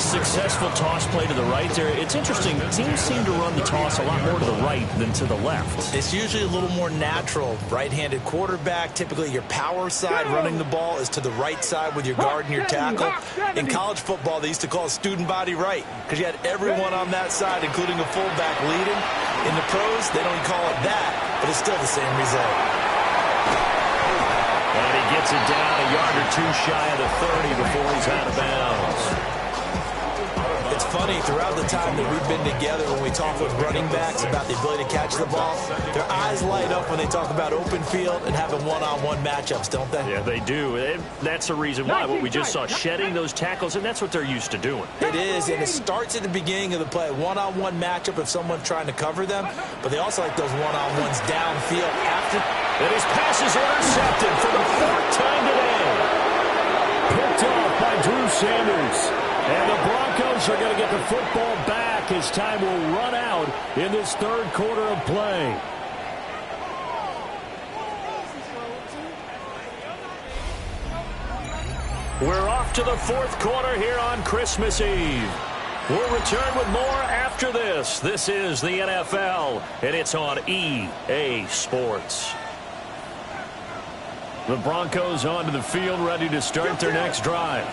Successful toss play to the right there. It's interesting. Teams seem to run the toss a lot more to the right than to the left. It's usually a little more natural. Right-handed quarterback, typically your power side running the ball is to the right side with your guard and your tackle. In college football, they used to call it student body right because you had everyone on that side, including a fullback leading. In the pros, they don't call it that, but it's still the same result. And he gets it down a yard or two shy of the 30 before he's out of bounds. It's funny, throughout the time that we've been together, when we talk with running backs about the ability to catch the ball, their eyes light up when they talk about open field and having one-on-one matchups, don't they? Yeah, they do. That's the reason why. What we just saw, shedding those tackles, and that's what they're used to doing. It is, and it starts at the beginning of the play. One-on-one matchup if someone's trying to cover them, but they also like those one-on-ones downfield after. And his pass is intercepted for the fourth time today. Picked off by Drew Sanders. And the Broncos are going to get the football back as time will run out in this third quarter of play. We're off to the fourth quarter here on Christmas Eve. We'll return with more after this. This is the NFL, and it's on EA Sports. The Broncos onto the field, ready to start their next drive.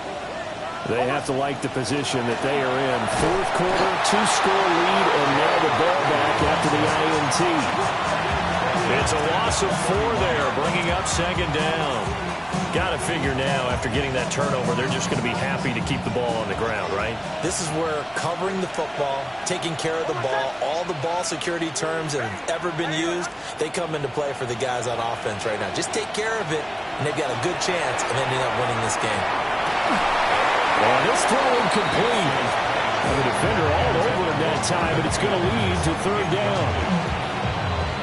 They have to like the position that they are in. Fourth quarter, two-score lead, and now the ball back after the INT. It's a loss of 4 there, bringing up second down. Got to figure now, after getting that turnover, they're just going to be happy to keep the ball on the ground, right? This is where covering the football, taking care of the ball, all the ball security terms that have ever been used, they come into play for the guys on offense right now. Just take care of it, and they've got a good chance of ending up winning this game. And this throw incomplete. And the defender all over him that time, but it's going to lead to third down.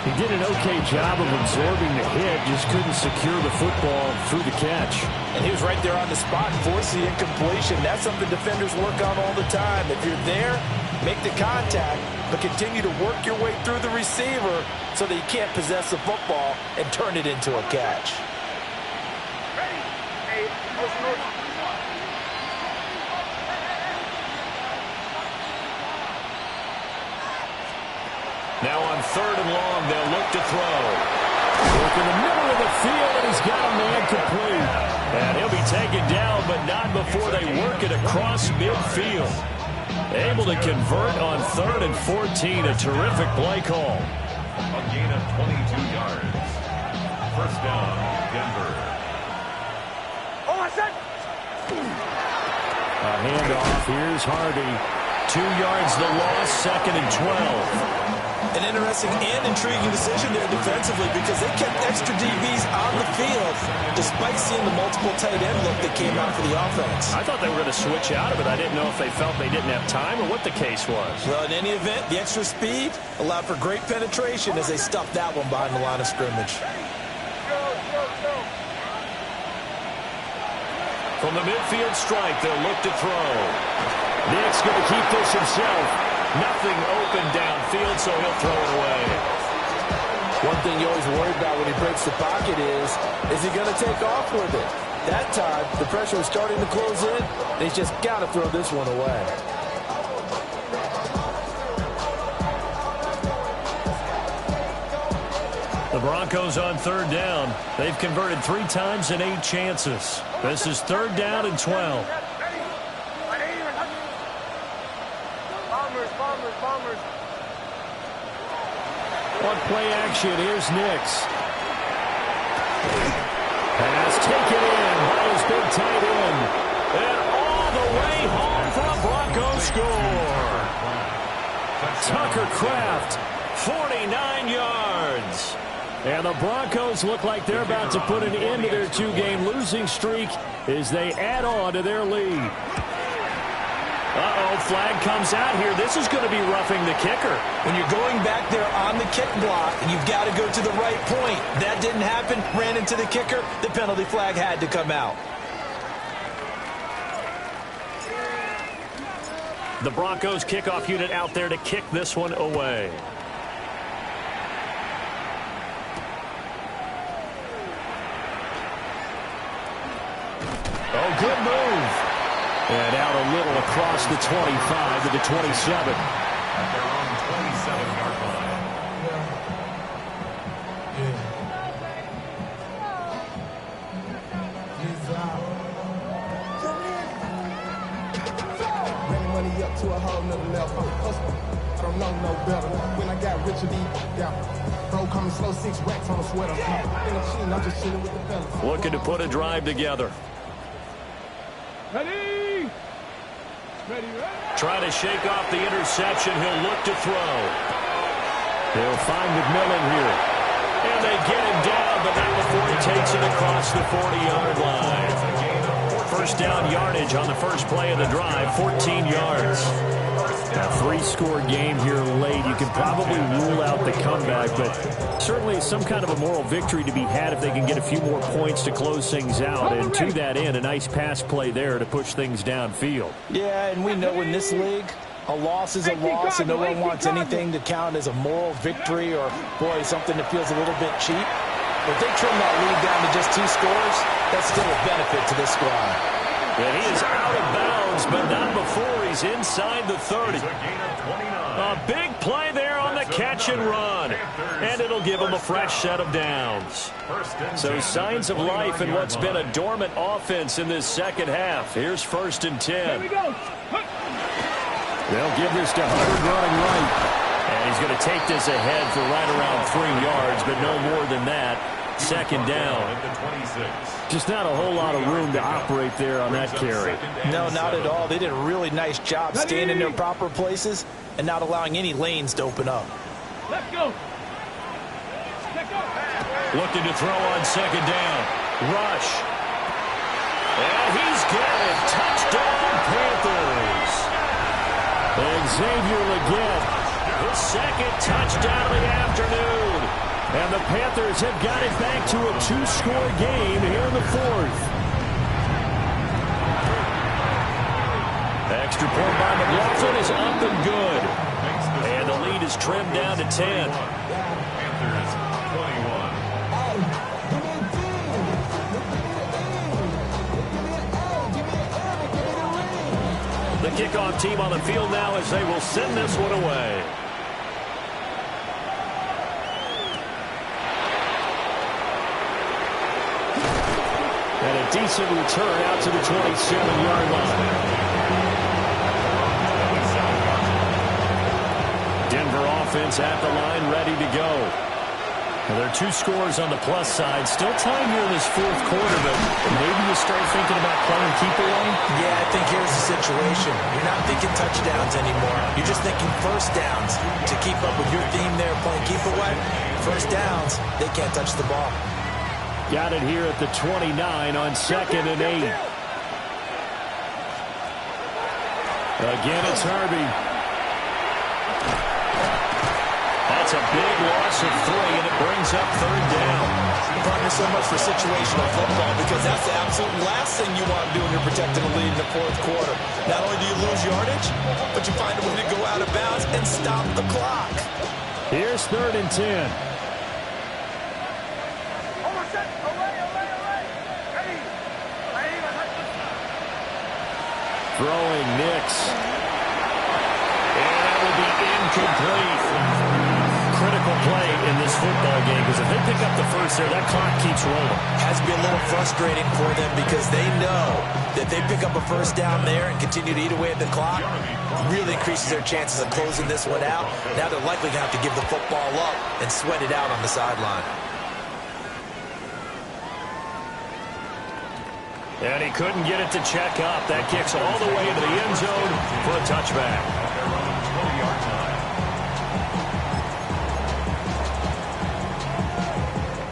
He did an okay job of absorbing the hit, just couldn't secure the football through the catch. And he was right there on the spot, forced the incompletion. That's something defenders work on all the time. If you're there, make the contact, but continue to work your way through the receiver so that you can't possess the football and turn it into a catch. Now on third and long, they'll look to throw. Look in the middle of the field, and he's got a man complete. And he'll be taken down, but not before they work it across midfield. Able to convert on 3rd and 14. A terrific play call. A gain of 22 yards. First down, Denver. A handoff. Here's Hardy. 2 yards the loss, 2nd and 12. An interesting and intriguing decision there defensively because they kept extra DBs on the field despite seeing the multiple tight end look that came out for the offense. I thought they were going to switch out of it. I didn't know if they felt they didn't have time or what the case was. Well, in any event, the extra speed allowed for great penetration as they stuffed that one behind the line of scrimmage. From the midfield strike, they'll look to throw. Nick's going to keep this himself. Nothing open downfield, so he'll throw it away. One thing you always worry about when he breaks the pocket is he going to take off with it? That time, the pressure was starting to close in, and he's just got to throw this one away. The Broncos on third down. They've converted 3 times in 8 chances. This is 3rd down and 12. On play action, here's Nix. Pass taken in by his big tight end. And all the way home for a Broncos score. Tucker Kraft, 49 yards. And the Broncos look like they're about to put an end to their 2-game losing streak as they add on to their lead. Uh-oh, flag comes out here. This is going to be roughing the kicker. When you're going back there on the kick block, you've got to go to the right point. That didn't happen, ran into the kicker. The penalty flag had to come out. The Broncos kickoff unit out there to kick this one away. Oh, good move. And out a little across the 25 to the 27. At their own 27-yard line. Bring money up to a whole nother level. I don't know no better. When I got Richard E. Yeah. Bro, coming slow, 6 racks on a sweater. I'm just chilling with the fellas. Looking to put a drive together. Ready? Ready, ready. Trying to shake off the interception. He'll look to throw. They'll find McMillan here. And they get him down, but not before he takes it across the 40-yard line. First down yardage on the first play of the drive, 14 yards. A 3-score game here late. You can probably rule out the comeback, but certainly some kind of a moral victory to be had if they can get a few more points to close things out. And to that end, a nice pass play there to push things downfield. Yeah, and we know in this league, a loss is a loss, and no one wants anything to count as a moral victory or, boy, something that feels a little bit cheap. If they trim that lead down to just 2 scores, that's still a benefit to this squad. And he is out of bounds, but not before he's inside the 30. A big play there on the catch and run. And it'll give him a fresh set of downs. So signs of life in what's been a dormant offense in this second half. Here's 1st and 10. Here we go. They'll give this to Hubbard running right. And he's going to take this ahead for right around 3 yards, but no more than that. 2nd down. Just not a whole lot of room to operate there on that carry. No, not at all. They did a really nice job staying in their proper places and not allowing any lanes to open up. Let's go. Let's go. Looking to throw on 2nd down. Rush. And he's got it. Touchdown, Panthers. And Xavier Legette, his 2nd touchdown of the afternoon. And the Panthers have got it back to a 2-score game here in the 4th. Extra point by McLaughlin is up and good. And the lead is trimmed down to 10. Panthers 21. The kickoff team on the field now as they will send this one away. And a decent return out to the 27-yard line. Denver offense at the line, ready to go. Now, there are 2 scores on the plus side. Still time here in this 4th quarter, but maybe you start thinking about playing keep away? Yeah, I think here's the situation. You're not thinking touchdowns anymore. You're just thinking first downs. To keep up with your theme there, playing keep away, first downs, they can't touch the ball. Got it here at the 29 on 2nd and 8. Again, it's Harvey. That's a big loss of 3, and it brings up 3rd down. Partner, so much for situational football because that's the absolute last thing you want to do when you're protecting a lead in the 4th quarter. Not only do you lose yardage, but you find a way to go out of bounds and stop the clock. Here's 3rd and 10. Throwing Nix. And that will be incomplete. Critical play in this football game because if they pick up the first there, that clock keeps rolling. Has to be a little frustrating for them because they know that they pick up a first down there and continue to eat away at the clock, really increases their chances of closing this one out. Now they're likely to have to give the football up and sweat it out on the sideline. And he couldn't get it to check up. That kicks all the way into the end zone for a touchback.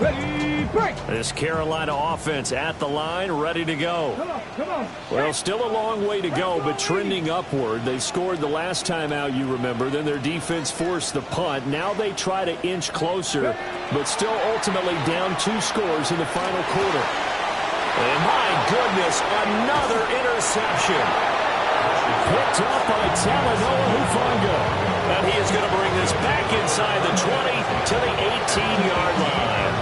Ready, break. This Carolina offense at the line, ready to go. Come on, come on. Well, still a long way to go, but trending upward. They scored the last time out, you remember. Then their defense forced the punt. Now they try to inch closer, but still ultimately down 2 scores in the final quarter. And my goodness, another interception. Picked up by Talanoa Hufanga. And he is going to bring this back inside the 20 to the 18-yard line.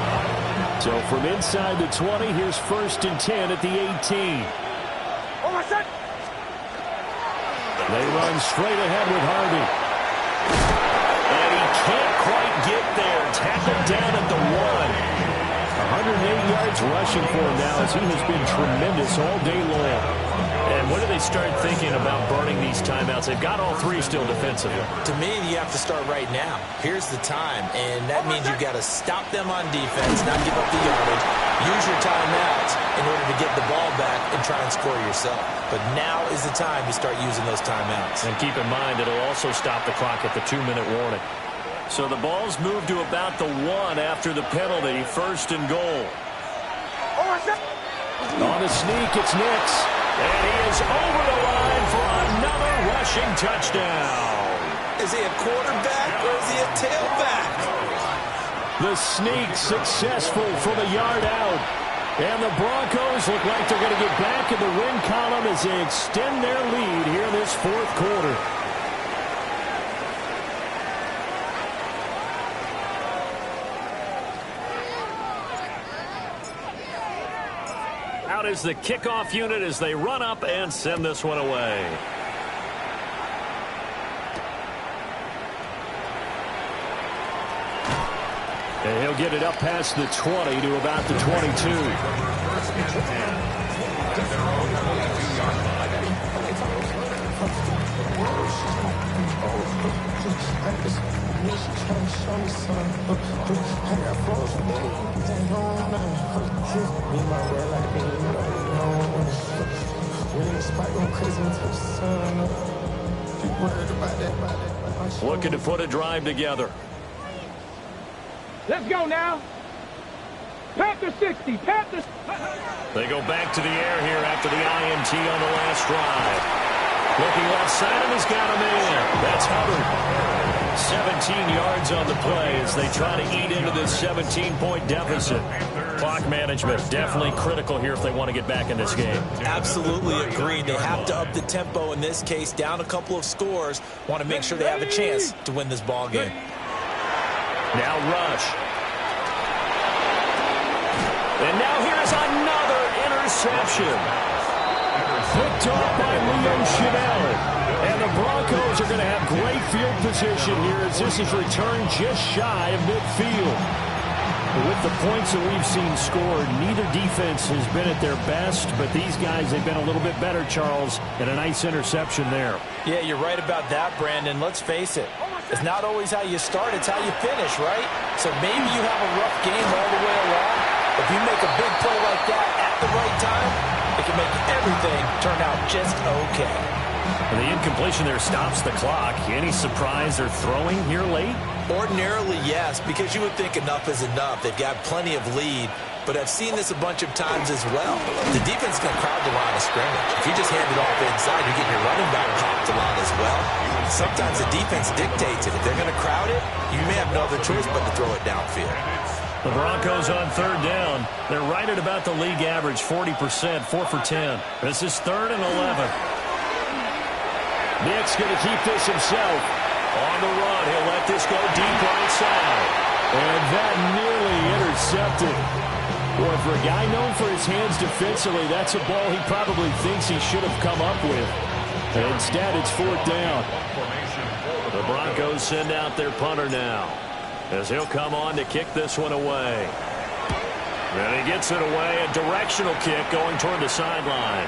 So from inside the 20, here's 1st and 10 at the 18. They run straight ahead with Harvey. And he can't quite get there. Tackled down at the 1. 108 yards rushing for him now as he has been tremendous all day long. And when do they start thinking about burning these timeouts? They've got all three still defensively. To me, you have to start right now. Here's the time, and that means you've got to stop them on defense, not give up the yardage, use your timeouts in order to get the ball back and try and score yourself. But now is the time to start using those timeouts. And keep in mind, it'll also stop the clock at the 2-minute warning. So the ball's moved to about the 1 after the penalty, 1st and goal. On the sneak, it's Nix. And he is over the line for another rushing touchdown. Is he a quarterback or is he a tailback? The sneak successful from a yard out. And the Broncos look like they're going to get back in the win column as they extend their lead here in this 4th quarter. Out is the kickoff unit as they run up and send this one away. And he'll get it up past the 20 to about the 22. Looking to put a drive together. Let's go now. Panther 60. Panthers. They go back to the air here after the INT on the last drive. Looking left side, and he's got him in. That's Hubbard. 17 yards on the play as they try to eat into this 17-point deficit. Clock management definitely critical here if they want to get back in this game. Absolutely agreed. They have to up the tempo in this case, down a couple of scores. Want to make sure they have a chance to win this ball game. Now Rush. And now here's another interception. Picked off by Leo Chenal. And the Broncos are going to have great field position here as this is returned just shy of midfield. With the points that we've seen scored, neither defense has been at their best, but these guys, they've been a little bit better, Charles, and a nice interception there. Yeah, you're right about that, Brandon. Let's face it. It's not always how you start, it's how you finish, right? So maybe you have a rough game all the way along. If you make a big play like that at the right time, it can make everything turn out just okay. And the incompletion there stops the clock. Any surprise they're throwing here late? Ordinarily, yes, because you would think enough is enough. They've got plenty of lead, but I've seen this a bunch of times as well. The defense is going to crowd the line of scrimmage. If you just hand it off inside, you're getting your running back popped a lot as well. Sometimes the defense dictates it. If they're going to crowd it, you may have no other choice but to throw it downfield. The Broncos on 3rd down. They're right at about the league average, 40%, 4 for 10. This is 3rd and 11. Nick's going to keep this himself. On the run, he'll let this go deep right side. And that nearly intercepted. Boy, for a guy known for his hands defensively, that's a ball he probably thinks he should have come up with. And instead, it's 4th down. The Broncos send out their punter now, as he'll come on to kick this one away. And he gets it away, a directional kick going toward the sideline.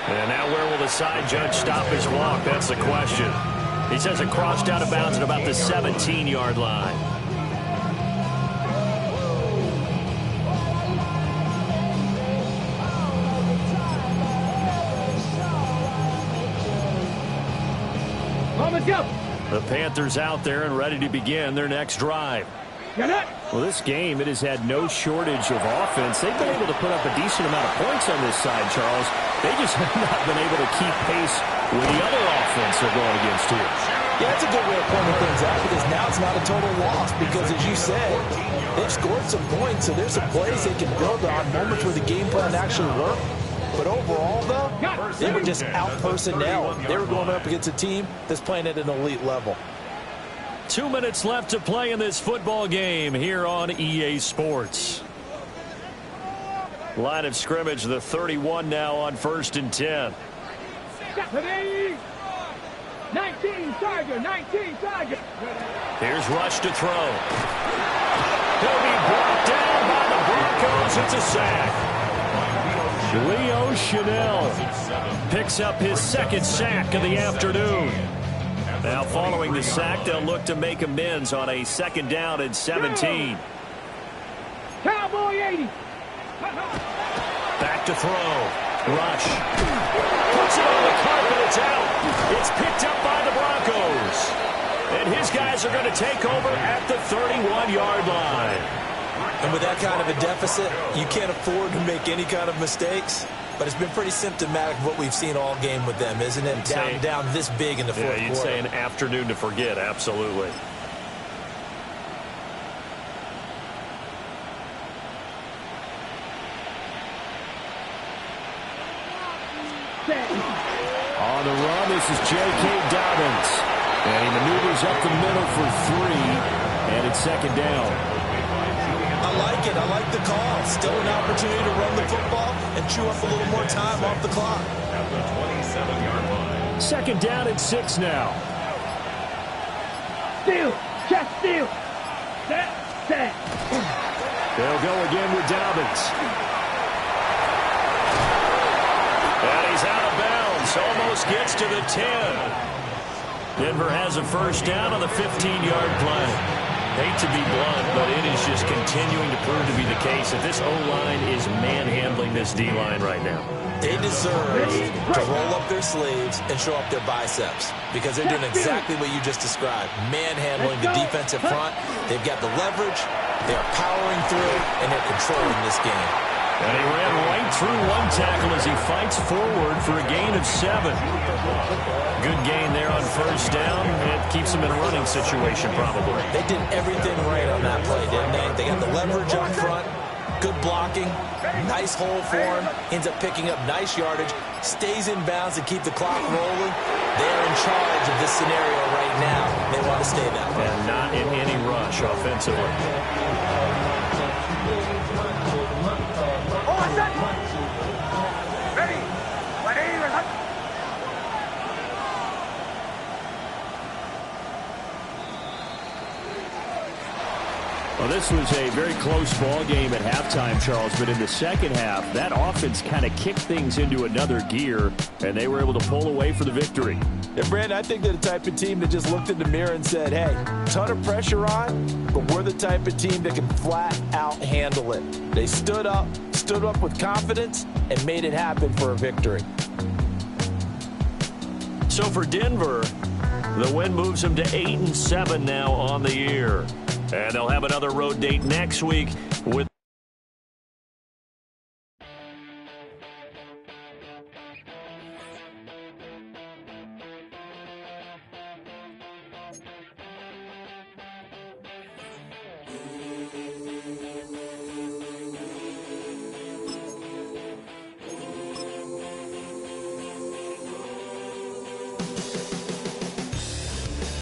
And now where will the side judge stop his walk? That's the question. He says it crossed out of bounds at about the 17-yard line. The Panthers out there and ready to begin their next drive. Well, this game, it has had no shortage of offense. They've been able to put up a decent amount of points on this side, Charles. They just have not been able to keep pace with the other offense they're going against here. Yeah, that's a good way of pointing things out because now it's not a total loss because, as you said, they've scored some points, so there's some plays they can build on, moments where the game plan actually worked. But overall, though, they were just out-personnel. They were going up against a team that's playing at an elite level. 2 minutes left to play in this football game here on EA Sports. Line of scrimmage, the 31 now on 1st and 10. 19 Tiger, 19 Tiger. Here's Rush to throw. He'll be brought down by the Broncos. It's a sack. Leo Chanel picks up his second sack of the afternoon. Now following the sack, they'll look to make amends on a 2nd down and 17. Cowboy 80. Back to throw. Rush. Puts it on the carpet. It's out. It's picked up by the Broncos. And his guys are going to take over at the 31-yard line. And with that kind of a deficit, you can't afford to make any kind of mistakes. But it's been pretty symptomatic of what we've seen all game with them, isn't it? Down this big in the fourth quarter. Yeah, you'd say an afternoon to forget, absolutely. On the run, this is J.K. Dobbins. And he maneuvers up the middle for 3, and it's 2nd down. I like it. I like the call. Still an opportunity to run the football and chew up a little more time off the clock. At the 27-yard line. 2nd down and 6 now. Steal. Chest steal. Set. They'll go again with Dobbins. And he's out of bounds. Almost gets to the 10. Denver has a 1st down on the 15-yard play. Hate to be blunt, but it is just continuing to prove to be the case that this O-line is manhandling this D-line right now. They deserve to roll up their sleeves and show up their biceps because they're doing exactly what you just described, manhandling the defensive front. They've got the leverage, they're powering through, and they're controlling this game. And he ran right through one tackle as he fights forward for a gain of 7. Good gain there on 1st down. It keeps him in a running situation probably. They did everything right on that play, didn't they? They got the leverage up front, good blocking, nice hole for him, ends up picking up nice yardage, stays in bounds to keep the clock rolling. They're in charge of this scenario right now. They want to stay that way. And not in any rush offensively. Well, this was a very close ball game at halftime, Charles, but in the second half, that offense kind of kicked things into another gear, and they were able to pull away for the victory. And, Brandon, I think they're the type of team that just looked in the mirror and said, hey, ton of pressure on, but we're the type of team that can flat out handle it. They stood up with confidence, and made it happen for a victory. So for Denver, the win moves them to 8-7 now on the year. And they'll have another road date next week with